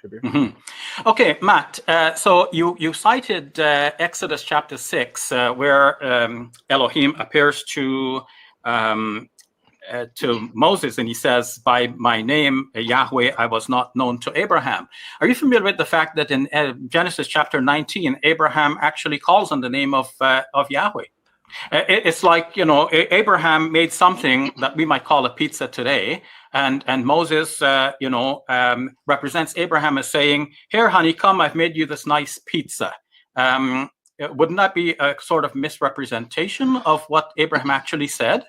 Shabir. Okay, Matt. So you cited Exodus chapter 6, where Elohim appears to Moses, and he says, "By my name, Yahweh, I was not known to Abraham." Are you familiar with the fact that in Genesis chapter 19, Abraham actually calls on the name of Yahweh? It's like, Abraham made something that we might call a pizza today, and Moses, represents Abraham as saying, "Here, honey, come, I've made you this nice pizza." Wouldn't that be a sort of misrepresentation of what Abraham actually said?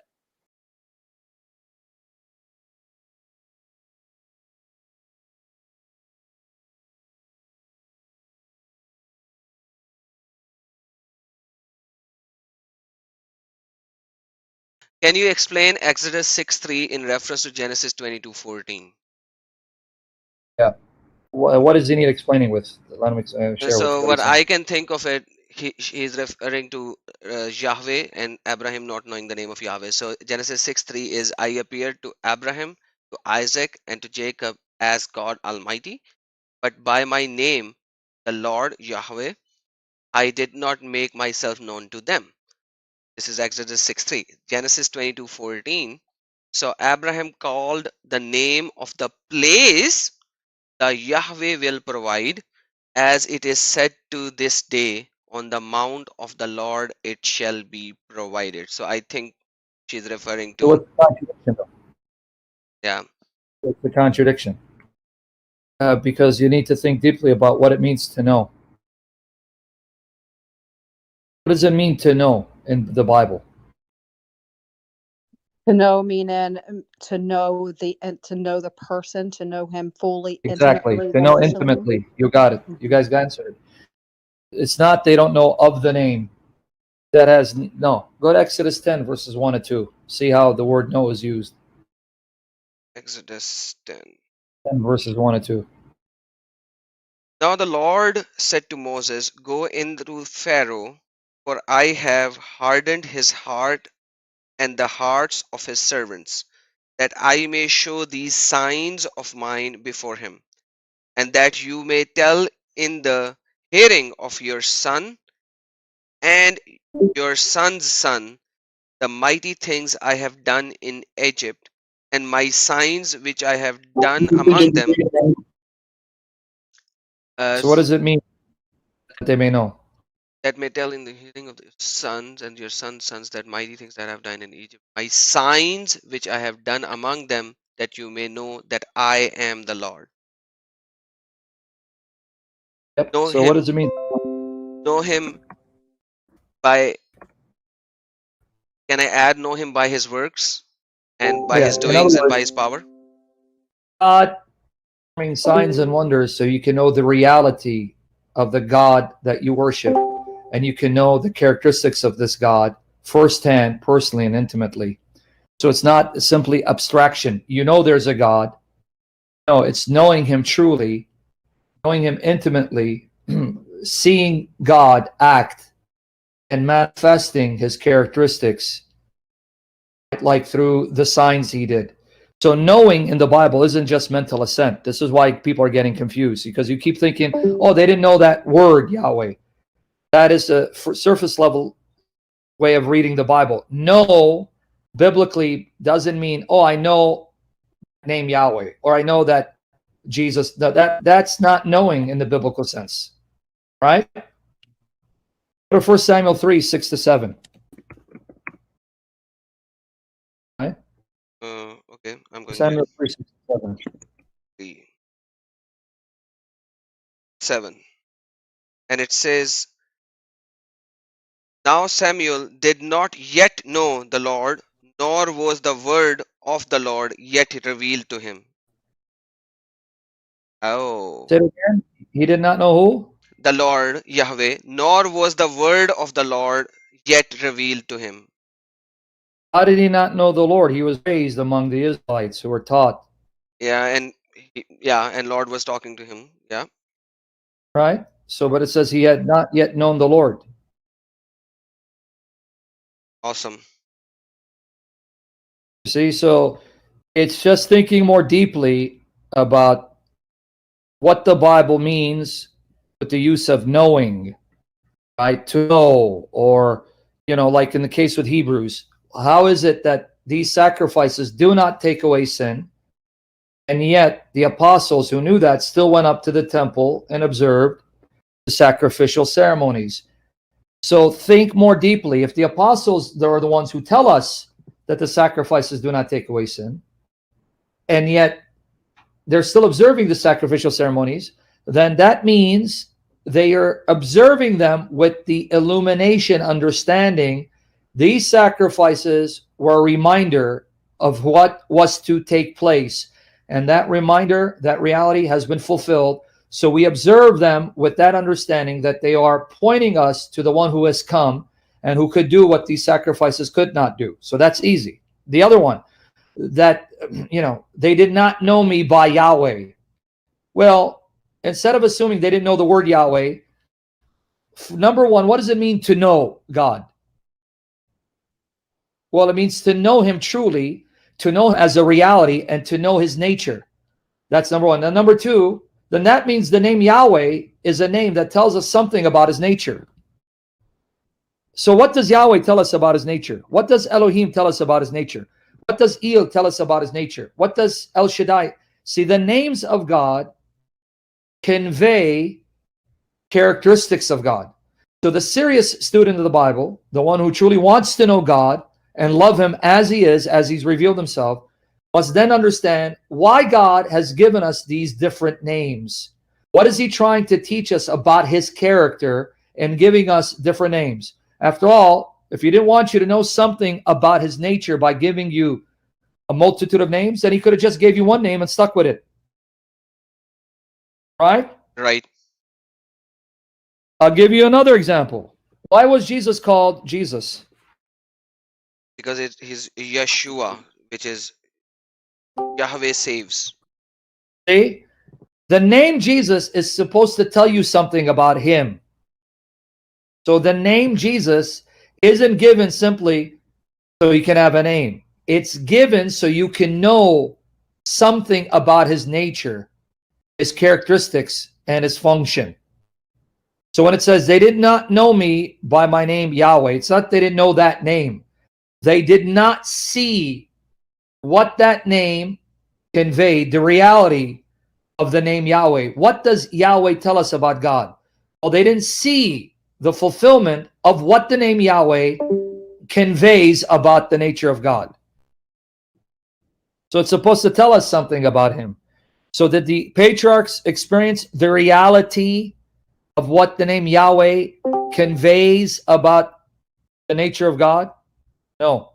Can you explain Exodus 6:3 in reference to Genesis 22:14? Yeah. What does he need explaining with? Let him share So what what he's saying. I can think of it, he's referring to Yahweh and Abraham not knowing the name of Yahweh. So Genesis 6:3 is, "I appeared to Abraham, to Isaac, and to Jacob as God Almighty, but by my name, the Lord Yahweh, I did not make myself known to them." This is Exodus 6:3. Genesis 22:14. "So Abraham called the name of the place, the Yahweh will provide, as it is said to this day, on the mount of the Lord it shall be provided." So I think she's referring So to, what's the contradiction, though? yeah. What's the contradiction? Because you need to think deeply about what it means to know. What does it mean to know in the Bible? To know meaning to know the person, to know him fully, Exactly. intimately, To know relationally. intimately. You got it. You guys got answered. It's not they don't know of the name. That has no. Go to Exodus 10, verses 1 and 2. See how the word know is used. Exodus 10. 10 verses 1 and 2. "Now the Lord said to Moses, Go in through Pharaoh, for I have hardened his heart and the hearts of his servants, that I may show these signs of mine before him, and that you may tell in the hearing of your son and your son's son the mighty things I have done in Egypt, and my signs which I have done among them." So what does it mean that they may know? "That may tell in the hearing of your sons and your sons' sons that mighty things that I have done in Egypt, my signs which I have done among them, that you may know that I am the Lord." Yep. Know So what him, does it mean? know him by, can I add, know him by his works and by Yeah. his In other doings and by words, his power? God performing signs and wonders so you can know the reality of the God that you worship, and you can know the characteristics of this God firsthand, personally, and intimately. So it's not simply abstraction. You know there's a God. No, it's knowing him truly, knowing him intimately, seeing God act and manifesting his characteristics, like through the signs he did. So knowing in the Bible isn't just mental assent. This is why people are getting confused, because you keep thinking, oh, they didn't know that word, Yahweh. That is a surface level way of reading the Bible. Know biblically doesn't mean, oh, I know name Yahweh, or I know that Jesus. That's not knowing in the biblical sense, right? Go to 1 Samuel 3, 6 to 7. Right? Okay, I'm going Samuel there. 3, 6 to 7. 3, 7. And it says, "Now Samuel did not yet know the Lord, nor was the word of the Lord yet revealed to him." Oh, Say it again. He did not know who? the Lord Yahweh, nor was the word of the Lord yet revealed to him. How did he not know the Lord? He was raised among the Israelites who were taught, Yeah, and Lord was talking to him. Yeah. right? So, but it says he had not yet known the Lord. Awesome. See, so it's just thinking more deeply about what the Bible means with the use of knowing, right? To know, or, like in the case with Hebrews, how is it that these sacrifices do not take away sin? And yet the apostles who knew that still went up to the temple and observed the sacrificial ceremonies. So think more deeply. If the apostles are the ones who tell us that the sacrifices do not take away sin, and yet they're still observing the sacrificial ceremonies, then that means they are observing them with the illumination, understanding these sacrifices were a reminder of what was to take place. And that reminder, that reality has been fulfilled. So we observe them with that understanding that they are pointing us to the one who has come and who could do what these sacrifices could not do. So that's easy. The other one, that, they did not know me by Yahweh. Well, instead of assuming they didn't know the word Yahweh, number one, what does it mean to know God? Well, it means to know him truly, to know him as a reality, and to know his nature. That's number one. And number two, then that means the name Yahweh is a name that tells us something about his nature. So what does Yahweh tell us about his nature? What does Elohim tell us about his nature? What does El tell us about his nature? What does El Shaddai? See, the names of God convey characteristics of God. So the serious student of the Bible, the one who truly wants to know God and love him as he is, as he's revealed himself, must then understand why God has given us these different names. What is he trying to teach us about his character in giving us different names? After all, if he didn't want you to know something about his nature by giving you a multitude of names, then he could have just gave you one name and stuck with it. Right? Right. I'll give you another example. Why was Jesus called Jesus? Because he's Yeshua, which is Yahweh saves. See? The name Jesus is supposed to tell you something about him. So the name Jesus isn't given simply so you can have a name. It's given so you can know something about his nature, his characteristics, and his function. So when it says they did not know me by my name Yahweh, it's not they didn't know that name. They did not see what that name conveyed, the reality of the name Yahweh. What does Yahweh tell us about God? Well, they didn't see the fulfillment of what the name Yahweh conveys about the nature of God. So it's supposed to tell us something about him. So did the patriarchs experience the reality of what the name Yahweh conveys about the nature of God? No.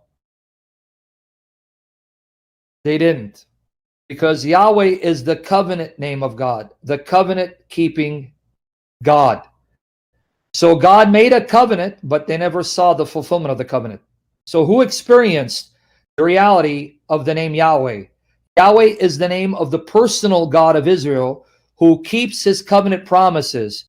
They didn't. Because Yahweh is the covenant name of God, the covenant-keeping God. So God made a covenant, but they never saw the fulfillment of the covenant. So who experienced the reality of the name Yahweh? Yahweh is the name of the personal God of Israel who keeps his covenant promises.